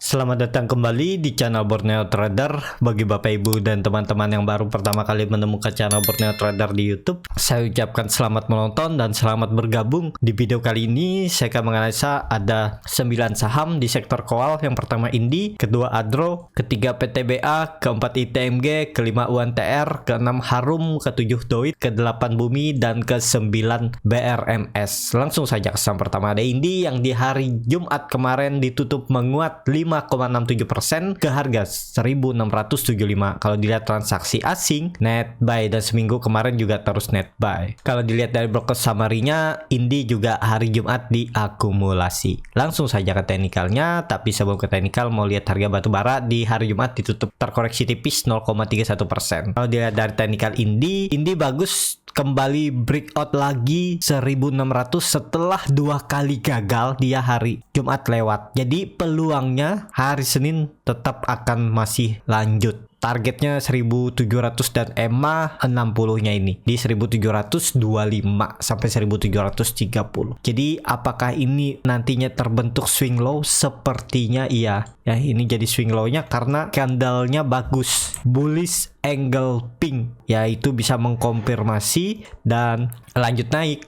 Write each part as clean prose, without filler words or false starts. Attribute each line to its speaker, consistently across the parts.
Speaker 1: Selamat datang kembali di channel Borneo Trader. Bagi Bapak Ibu dan teman-teman yang baru pertama kali menemukan channel Borneo Trader di YouTube, saya ucapkan selamat menonton dan selamat bergabung. Di video kali ini saya akan menganalisa ada 9 saham di sektor keuangan. Yang pertama Indi, kedua Adro, ketiga PTBA, keempat ITMG, kelima UNTR, keenam Harum, ketujuh Doit, ke-8 Bumi, dan ke-9 BRMS. Langsung saja ke saham pertama ada Indi yang di hari Jumat kemarin ditutup menguat 5,67% ke harga 1675. Kalau dilihat transaksi asing, net buy, dan seminggu kemarin juga terus net buy. Kalau dilihat dari broker summary-nya, Indi juga hari Jumat diakumulasi. Langsung saja ke teknikalnya, tapi sebelum ke teknikal mau lihat harga batubara di hari Jumat ditutup terkoreksi tipis 0,31%. Kalau dilihat dari teknikal Indi bagus, kembali breakout lagi 1600 setelah 2 kali gagal dia hari Jumat lewat. Jadi peluangnya hari Senin tetap akan masih lanjut. Targetnya 1700 dan EMA 60-nya ini di 1725 sampai 1730. Jadi apakah ini nantinya terbentuk swing low? Sepertinya iya. Ya, ini jadi swing low-nya karena candle-nya bagus. Bullish angle pink. Yaitu bisa mengkonfirmasi dan lanjut naik.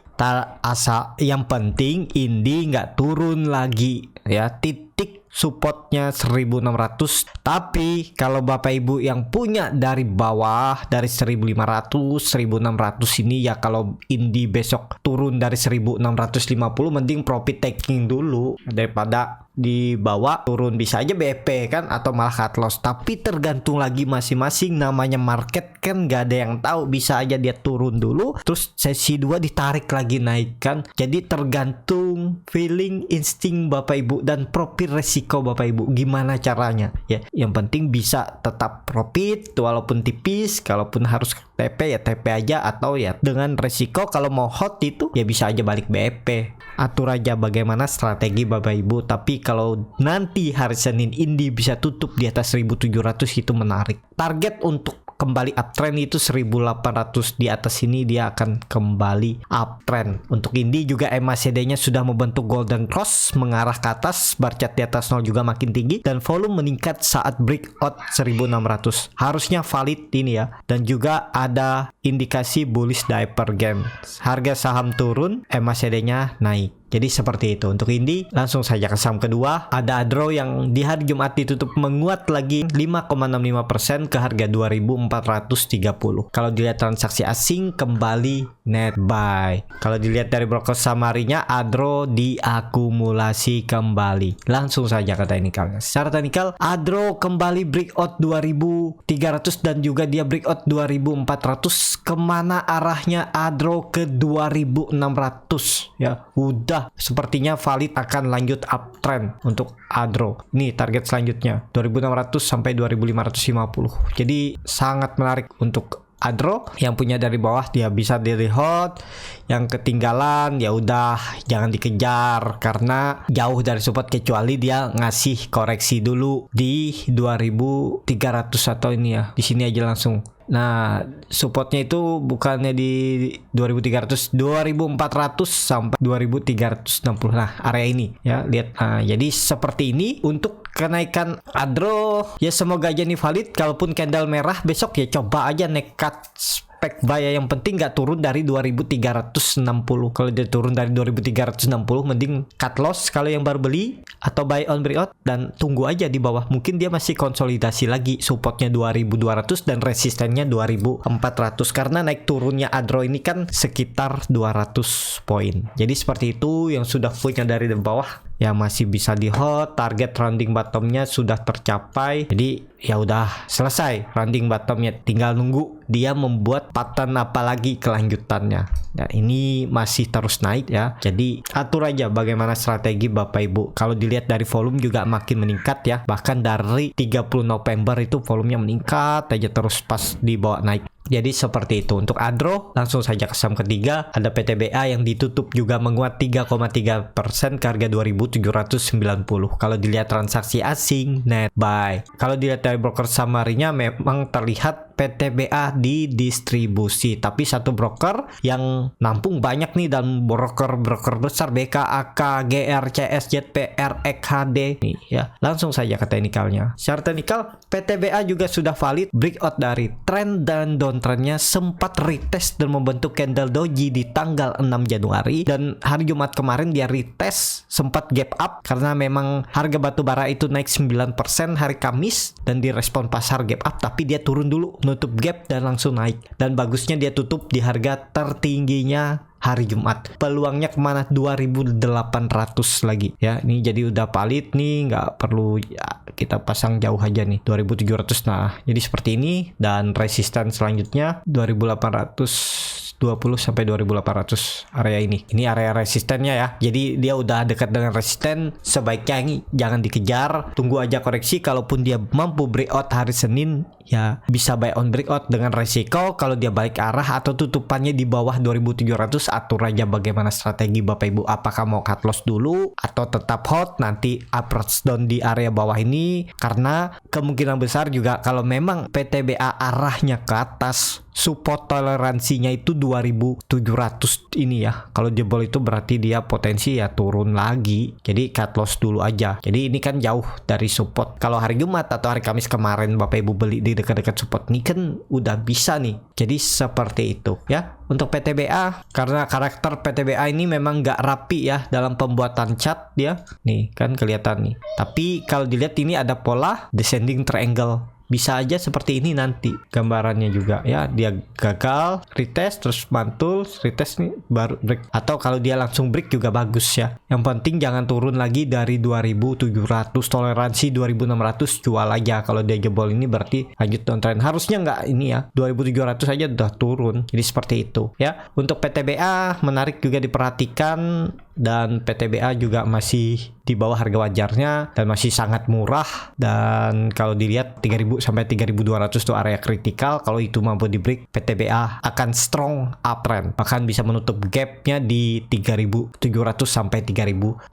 Speaker 1: Yang penting Indi nggak turun lagi ya. Titik supportnya 1600. Tapi kalau Bapak Ibu yang punya dari bawah dari 1500 1600 ini ya, kalau Indi besok turun dari 1650 mending profit taking dulu daripada di bawah turun. Bisa aja BP kan, atau malah cut loss, tapi tergantung lagi masing-masing. Namanya market kan gak ada yang tahu, bisa aja dia turun dulu terus sesi 2 ditarik lagi naik kan. Jadi tergantung feeling, insting Bapak Ibu dan profil resiko Bapak Ibu gimana caranya ya. Yang penting bisa tetap profit walaupun tipis. Kalaupun harus TP ya TP aja, atau ya dengan resiko kalau mau hot itu ya bisa aja balik BP. Atur aja bagaimana strategi Bapak Ibu. Tapi kalau nanti hari Senin Indi bisa tutup di atas 1700 itu menarik. Target untuk kembali uptrend itu 1800. Di atas ini dia akan kembali uptrend. Untuk Indi juga MACD-nya sudah membentuk golden cross mengarah ke atas, bar chart di atas 0 juga makin tinggi, dan volume meningkat saat breakout 1600. Harusnya valid ini ya. Dan juga ada indikasi bullish divergence. Harga saham turun, MACD-nya naik. Jadi seperti itu untuk Indi. Langsung saja ke saham kedua ada Adro yang di hari Jumat ditutup menguat lagi 5,65% ke harga 2430. Kalau dilihat transaksi asing kembali net buy. Kalau dilihat dari broker summary-nya Adro diakumulasi kembali. Langsung saja ke teknikalnya. Secara teknikal Adro kembali breakout 2300 dan juga dia breakout 2400. Kemana arahnya Adro? Ke 2600 ya. Udah sepertinya valid akan lanjut uptrend untuk Adro. Ini target selanjutnya 2600 sampai 2550. Jadi sangat menarik untuk Adro. Yang punya dari bawah dia bisa di hold. Yang ketinggalan ya udah jangan dikejar karena jauh dari support, kecuali dia ngasih koreksi dulu di 2300 atau ini ya. Di sini aja langsung. Nah, supportnya itu bukannya di 2300, 2400 sampai 2360. Nah, area ini ya, lihat. Nah, jadi seperti ini untuk kenaikan Adro. Ya semoga aja nih valid. Kalaupun candle merah besok ya coba aja nekat spek buy ya. Yang penting nggak turun dari 2360. Kalau dia turun dari 2360 mending cut loss kalau yang baru beli, atau buy on breakout dan tunggu aja di bawah. Mungkin dia masih konsolidasi lagi, supportnya 2200 dan resistennya 2400 karena naik turunnya Adro ini kan sekitar 200 poin. Jadi seperti itu. Yang sudah punya dari bawah ya masih bisa di hold. Target rounding bottomnya sudah tercapai. Jadi ya udah selesai rounding bottomnya, tinggal nunggu dia membuat pattern apa lagi kelanjutannya. Nah ini masih terus naik ya. Jadi atur aja bagaimana strategi Bapak Ibu. Kalau dilihat dari volume juga makin meningkat ya. Bahkan dari 30 November itu volumenya meningkat aja terus pas dibawa naik. Jadi seperti itu untuk Adro. Langsung saja ke saham ketiga ada PTBA yang ditutup juga menguat 3,3% ke harga 2790. Kalau dilihat transaksi asing net buy. Kalau dilihat dari broker summary-nya memang terlihat PTBA didistribusi, tapi satu broker yang nampung banyak nih, dan broker besar BKAK, GR, CS, ZPR, XHD nih ya. Langsung saja ke teknikalnya. Secara teknikal PTBA juga sudah valid breakout dari trend dan downtrendnya, sempat retest dan membentuk candle doji di tanggal 6 Januari, dan hari Jumat kemarin dia retest sempat gap up karena memang harga batu bara itu naik 9% hari Kamis dan direspon pasar gap up, tapi dia turun dulu nutup gap dan langsung naik, dan bagusnya dia tutup di harga tertingginya hari Jumat. Peluangnya kemana? 2.800 lagi ya. Ini jadi udah valid nih, nggak perlu ya, kita pasang jauh aja nih 2.700. Nah jadi seperti ini, dan resisten selanjutnya 2.820 sampai 2.800 area ini. Ini area resistennya ya. Jadi dia udah dekat dengan resisten, sebaiknya ini jangan dikejar, tunggu aja koreksi. Kalaupun dia mampu breakout hari Senin ya bisa buy on breakout dengan resiko kalau dia balik arah atau tutupannya di bawah 2.700. Atur aja bagaimana strategi Bapak Ibu, apakah mau cut loss dulu atau tetap hold nanti approach down di area bawah ini, karena kemungkinan besar juga kalau memang PTBA arahnya ke atas, support toleransinya itu 2.700 ini ya. Kalau jebol itu berarti dia potensi ya turun lagi, jadi cut loss dulu aja. Jadi ini kan jauh dari support. Kalau hari Jumat atau hari Kamis kemarin Bapak Ibu beli di dekat-dekat support, ini kan udah bisa nih. Jadi seperti itu ya untuk PTBA, karena karakter PTBA ini memang nggak rapi ya dalam pembuatan chart dia. Nih kan kelihatan nih. Tapi kalau dilihat ini ada pola descending triangle. Bisa aja seperti ini nanti gambarannya juga ya. Dia gagal, retest, terus mantul, retest nih baru break. Atau kalau dia langsung break juga bagus ya. Yang penting jangan turun lagi dari 2.700, toleransi 2.600 jual aja. Kalau dia jebol ini berarti lanjut downtrend. Harusnya nggak ini ya, 2.700 aja udah turun. Jadi seperti itu ya. Untuk PTBA menarik juga diperhatikan, dan PTBA juga masih di bawah harga wajarnya dan masih sangat murah. Dan kalau dilihat 3.000 sampai 3.200 tuh area kritikal. Kalau itu mampu di break, PTBA akan strong uptrend, bahkan bisa menutup gapnya di 3.700 sampai 3.800.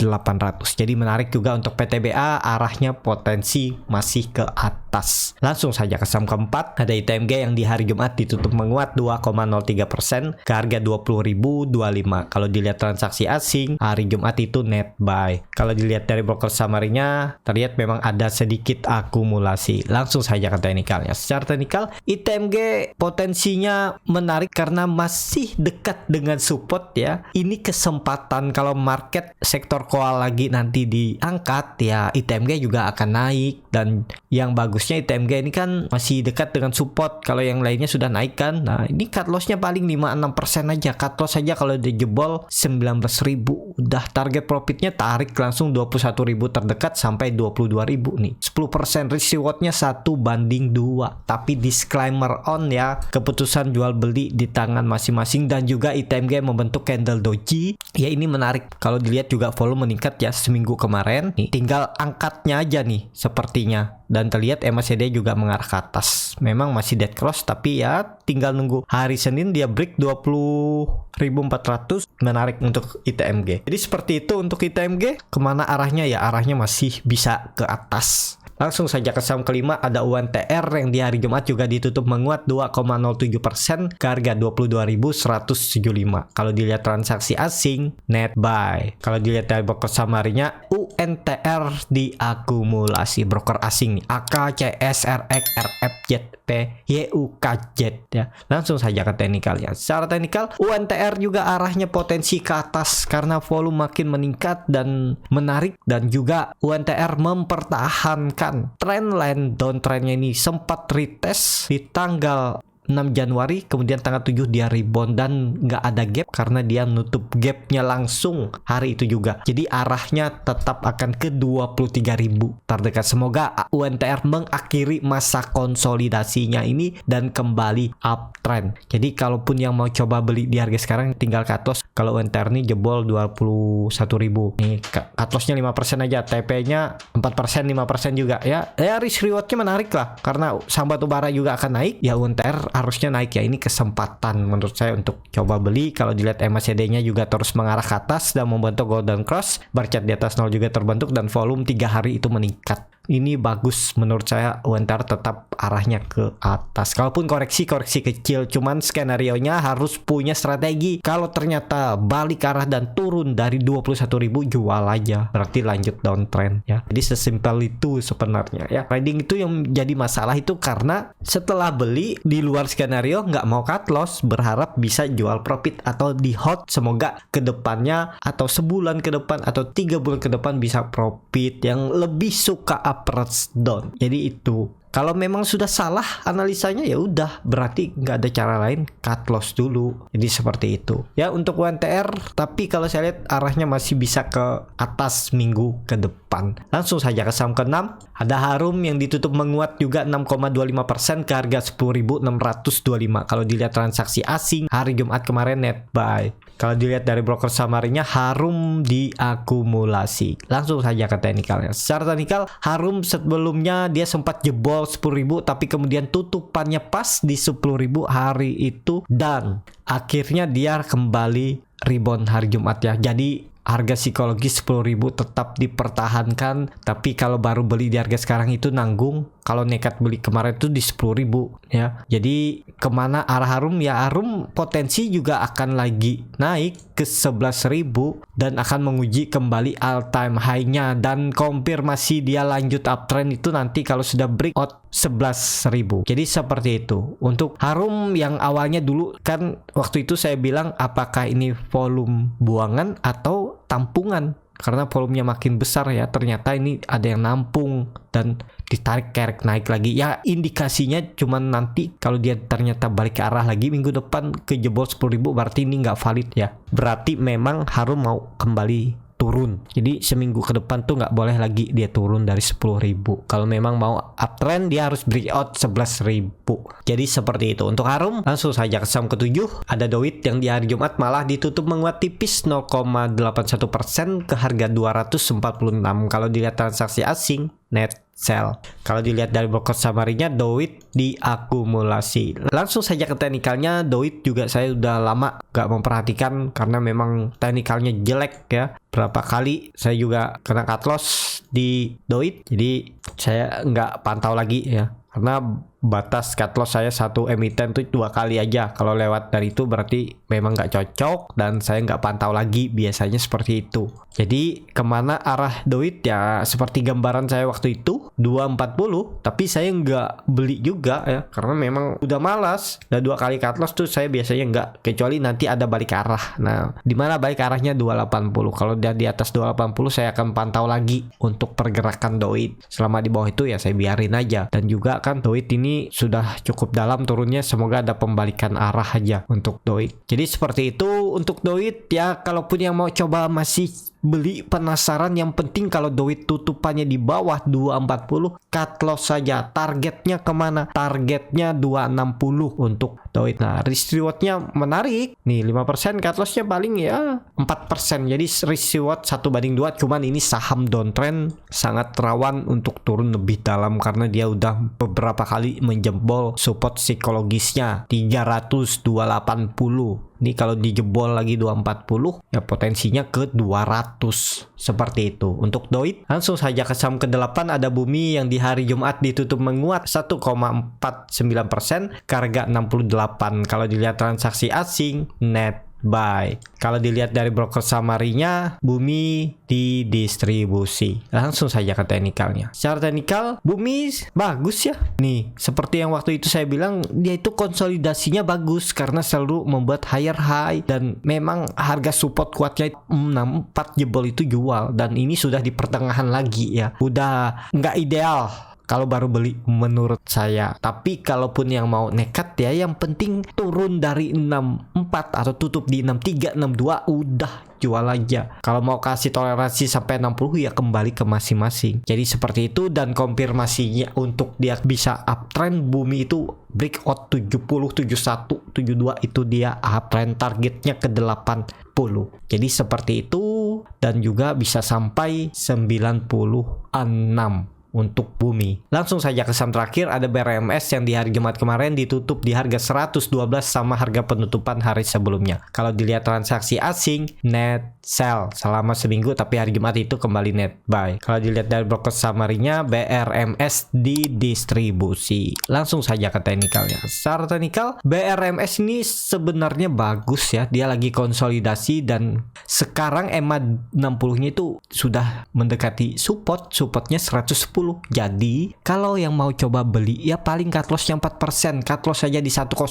Speaker 1: Jadi menarik juga untuk PTBA, arahnya potensi masih ke atas. Langsung saja ke saham keempat, ada ITMG yang di hari Jumat ditutup menguat 2,03% ke harga 20.025. Kalau dilihat transaksi asing hari Jumat itu net buy. Kalau dilihat dari broker summary-nya terlihat memang ada sedikit akumulasi. Langsung saja ke teknikalnya. Secara teknikal ITMG potensinya menarik karena masih dekat dengan support ya. Ini kesempatan kalau market sektor koal lagi nanti diangkat ya, ITMG juga akan naik. Dan yang bagusnya ITMG ini kan masih dekat dengan support, kalau yang lainnya sudah naik kan. Nah ini cut lossnya paling 5-6% aja. Cut loss aja kalau dijebol 19.000, udah target profitnya tarik langsung 21.000 terdekat sampai 22.000 nih. 10% risk rewardnya 1:2. Tapi disclaimer on ya, keputusan jual beli di tangan masing-masing. Dan juga ITMG membentuk candle doji ya, ini menarik. Kalau dilihat juga volume meningkat ya seminggu kemarin nih, tinggal angkatnya aja nih sepertinya. Dan terlihat MACD juga mengarah ke atas. Memang masih dead cross, tapi ya tinggal nunggu hari Senin dia break 20.400. Menarik untuk ITMG. Jadi seperti itu untuk ITMG. Kemana arahnya ya? Arahnya masih bisa ke atas. Langsung saja ke saham kelima, ada UNTR yang di hari Jumat juga ditutup menguat 2,07% ke harga 22.175. Kalau dilihat transaksi asing net buy. Kalau dilihat dari broker summary-nya, UNTR diakumulasi broker asing nih, AK, CS, RX, RF, ZP, YUKZ ya. Langsung saja ke teknikalnya. Secara teknikal UNTR juga arahnya potensi ke atas karena volume makin meningkat dan menarik, dan juga UNTR mempertahankan trendline downtrendnya. Ini sempat retest di tanggal 6 Januari, kemudian tanggal 7 dia rebound dan nggak ada gap karena dia nutup gapnya langsung hari itu juga. Jadi arahnya tetap akan ke 23.000 terdekat. Semoga UNTR mengakhiri masa konsolidasinya ini dan kembali uptrend. Jadi kalaupun yang mau coba beli di harga sekarang tinggal cut loss. Kalau UNTR ini jebol 21.000 nih, cut lossnya 5% aja, TP-nya 4%, 5% juga ya. Ya risk rewardnya menarik lah karena saham batubara juga akan naik ya, UNTR harusnya naik ya. Ini kesempatan menurut saya untuk coba beli. Kalau dilihat MACD-nya juga terus mengarah ke atas dan membentuk golden cross, bar chart di atas 0 juga terbentuk dan volume 3 hari itu meningkat. ini bagus menurut saya. UNTR tetap arahnya ke atas. Kalaupun koreksi kecil, cuman skenarionya harus punya strategi. Kalau ternyata balik arah dan turun dari 21.000, jual aja, berarti lanjut downtrend ya. Jadi sesimpel itu sebenarnya ya. Trading itu yang jadi masalah itu karena setelah beli di luar skenario nggak mau cut loss, berharap bisa jual profit atau di hold, semoga kedepannya atau sebulan ke depan atau 3 bulan ke depan bisa profit. Yang lebih suka approach down. Jadi itu, kalau memang sudah salah analisanya ya udah, berarti nggak ada cara lain, cut loss dulu. Jadi seperti itu ya untuk UNTR. Tapi kalau saya lihat arahnya masih bisa ke atas minggu ke depan. Langsung saja ke saham ke-6, ada Harum yang ditutup menguat juga 6,25% ke harga 10.625. Kalau dilihat transaksi asing hari Jumat kemarin net buy. Kalau dilihat dari broker samarinya, Harum diakumulasi. Langsung saja ke teknikalnya. Secara teknikal, Harum sebelumnya dia sempat jebol 10.000, tapi kemudian tutupannya pas di 10.000 hari itu, dan akhirnya dia kembali rebound hari Jumat ya. Jadi harga psikologis 10.000 tetap dipertahankan, tapi kalau baru beli di harga sekarang itu nanggung. Kalau nekat beli kemarin itu di 10.000 ya. Jadi kemana arah Harum ya? Harum potensi juga akan lagi naik ke 11.000 dan akan menguji kembali all time high-nya, dan konfirmasi dia lanjut uptrend itu nanti kalau sudah breakout 11.000. Jadi seperti itu untuk Harum yang awalnya dulu kan waktu itu saya bilang apakah ini volume buangan atau tampungan, karena volumenya makin besar ya. Ternyata ini ada yang nampung dan ditarik kerek naik lagi ya. Indikasinya cuman nanti kalau dia ternyata balik ke arah lagi minggu depan ke jebol 10.000, berarti ini nggak valid ya. Berarti memang Harum mau kembali turun. Jadi seminggu ke depan tuh nggak boleh lagi dia turun dari 10.000. Kalau memang mau uptrend dia harus breakout 11.000. Jadi seperti itu untuk Harum. Langsung saja ke saham ke-7, ada Doit yang di hari Jumat malah ditutup menguat tipis 0,81% ke harga 246. Kalau dilihat transaksi asing net sell. Kalau dilihat dari broker samarinya, Doit diakumulasi. Langsung saja ke teknikalnya. Doit juga saya udah lama gak memperhatikan karena memang teknikalnya jelek ya. Berapa kali saya juga kena cut loss di Doit, jadi saya nggak pantau lagi ya, karena batas cut loss saya satu emiten tuh 2 kali aja. Kalau lewat dari itu berarti memang nggak cocok dan saya nggak pantau lagi, biasanya seperti itu. Jadi kemana arah Doit ya seperti gambaran saya waktu itu 240, tapi saya nggak beli juga ya karena memang udah malas. Dan 2 kali cut loss tuh saya biasanya nggak, kecuali nanti ada balik arah. Nah dimana balik arahnya 280. Kalau dia di atas 280 saya akan pantau lagi untuk pergerakan Doit. Selama di bawah itu ya saya biarin aja. Dan juga kan Doit ini sudah cukup dalam turunnya, semoga ada pembalikan arah aja untuk Doit. Jadi seperti itu untuk Doit ya. Kalaupun yang mau coba masih beli penasaran, yang penting kalau Doit tutupannya di bawah 240 cut loss saja. Targetnya kemana? Targetnya 260 untuk Doit. Nah risk rewardnya menarik nih, 5%, cut lossnya paling ya 4%. Jadi risk reward 1/2. Cuman ini saham downtrend sangat rawan untuk turun lebih dalam karena dia udah beberapa kali menjebol support psikologisnya 300-280. Ini kalau dijebol lagi 240 ya potensinya ke 200. Seperti itu untuk Doit. Langsung saja ke saham ke-8, ada Bumi yang di hari Jumat ditutup menguat 1,49% ke harga 68. Kalau dilihat transaksi asing net buy. Kalau dilihat dari broker samarinya, Bumi didistribusi. Langsung saja ke teknikalnya. Secara teknikal Bumi bagus ya. Nih seperti yang waktu itu saya bilang, dia itu konsolidasinya bagus karena selalu membuat higher high, dan memang harga support kuatnya 64 jebol itu jual, dan ini sudah di pertengahan lagi ya. Udah nggak ideal kalau baru beli menurut saya. Tapi kalaupun yang mau nekat ya, yang penting turun dari 64 atau tutup di 63, 62 udah jual aja. Kalau mau kasih toleransi sampai 60 ya kembali ke masing-masing. Jadi seperti itu. Dan konfirmasinya untuk dia bisa uptrend, Bumi itu breakout 70, 71, 72 itu dia uptrend, targetnya ke 80. Jadi seperti itu, dan juga bisa sampai 96. untuk bumi. Langsung saja ke saham terakhir, ada BRMS yang di hari Jumat kemarin ditutup di harga 112 sama harga penutupan hari sebelumnya. Kalau dilihat transaksi asing, net sell selama seminggu, tapi hari Jumat itu kembali net buy. Kalau dilihat dari broker summary-nya, BRMS didistribusi. Langsung saja ke teknikalnya. Secara teknikal, BRMS ini sebenarnya bagus ya. Dia lagi konsolidasi dan sekarang EMA 60-nya itu sudah mendekati supportnya 110. Jadi kalau yang mau coba beli ya paling cut lossnya 4%, cut loss saja di 108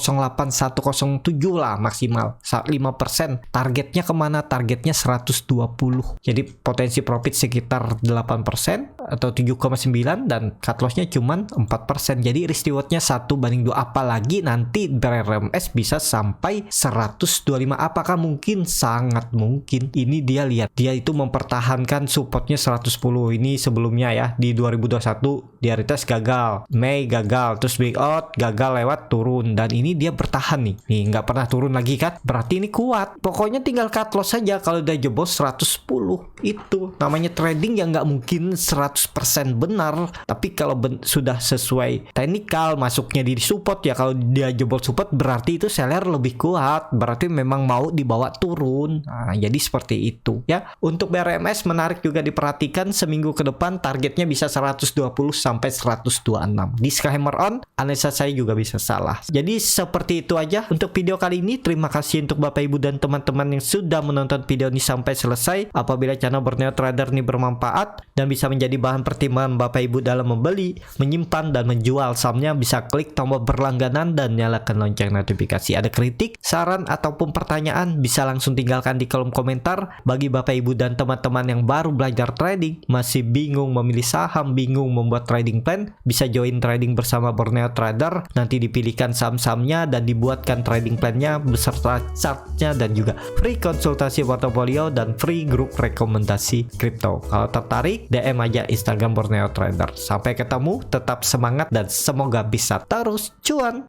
Speaker 1: 107 lah maksimal 5%. Targetnya kemana? Targetnya 120. Jadi potensi profit sekitar 8% atau 7,9 dan cut lossnya cuman 4%. Jadi risk rewardnya 1/2, apalagi nanti BRMS bisa sampai 125. Apakah mungkin? Sangat mungkin. Ini dia lihat, dia itu mempertahankan supportnya 110. Ini sebelumnya ya, di 2021 dia retest gagal, Mei gagal, terus breakout gagal lewat turun, dan ini dia bertahan nih nggak pernah turun lagi kan, berarti ini kuat. Pokoknya tinggal cut loss saja kalau udah jebol 110. Itu namanya trading yang nggak mungkin 100% benar, tapi kalau sudah sesuai teknikal masuknya di support ya, kalau dia jebol support berarti itu seller lebih kuat, berarti memang mau dibawa turun. Nah, jadi seperti itu ya. Untuk BRMS menarik juga diperhatikan, seminggu ke depan targetnya bisa 120 sampai 126. Disclaimer on, analisa saya juga bisa salah. Jadi seperti itu aja untuk video kali ini. Terima kasih untuk Bapak Ibu dan teman-teman yang sudah menonton video ini sampai selesai. Apabila channel Borneo Trader ini bermanfaat dan bisa menjadi bahan pertimbangan Bapak Ibu dalam membeli, menyimpan dan menjual sahamnya, bisa klik tombol berlangganan dan nyalakan lonceng notifikasi. Ada kritik, saran ataupun pertanyaan bisa langsung tinggalkan di kolom komentar. Bagi Bapak Ibu dan teman-teman yang baru belajar trading, masih bingung memilih saham, bingung membuat trading plan, bisa join trading bersama Borneo Trader. Nanti dipilihkan saham-sahamnya dan dibuatkan trading plannya beserta chartnya, dan juga free konsultasi portofolio dan free grup rekomendasi kripto. Kalau tertarik, DM aja Instagram Borneo Trader. Sampai ketemu, tetap semangat dan semoga bisa terus cuan.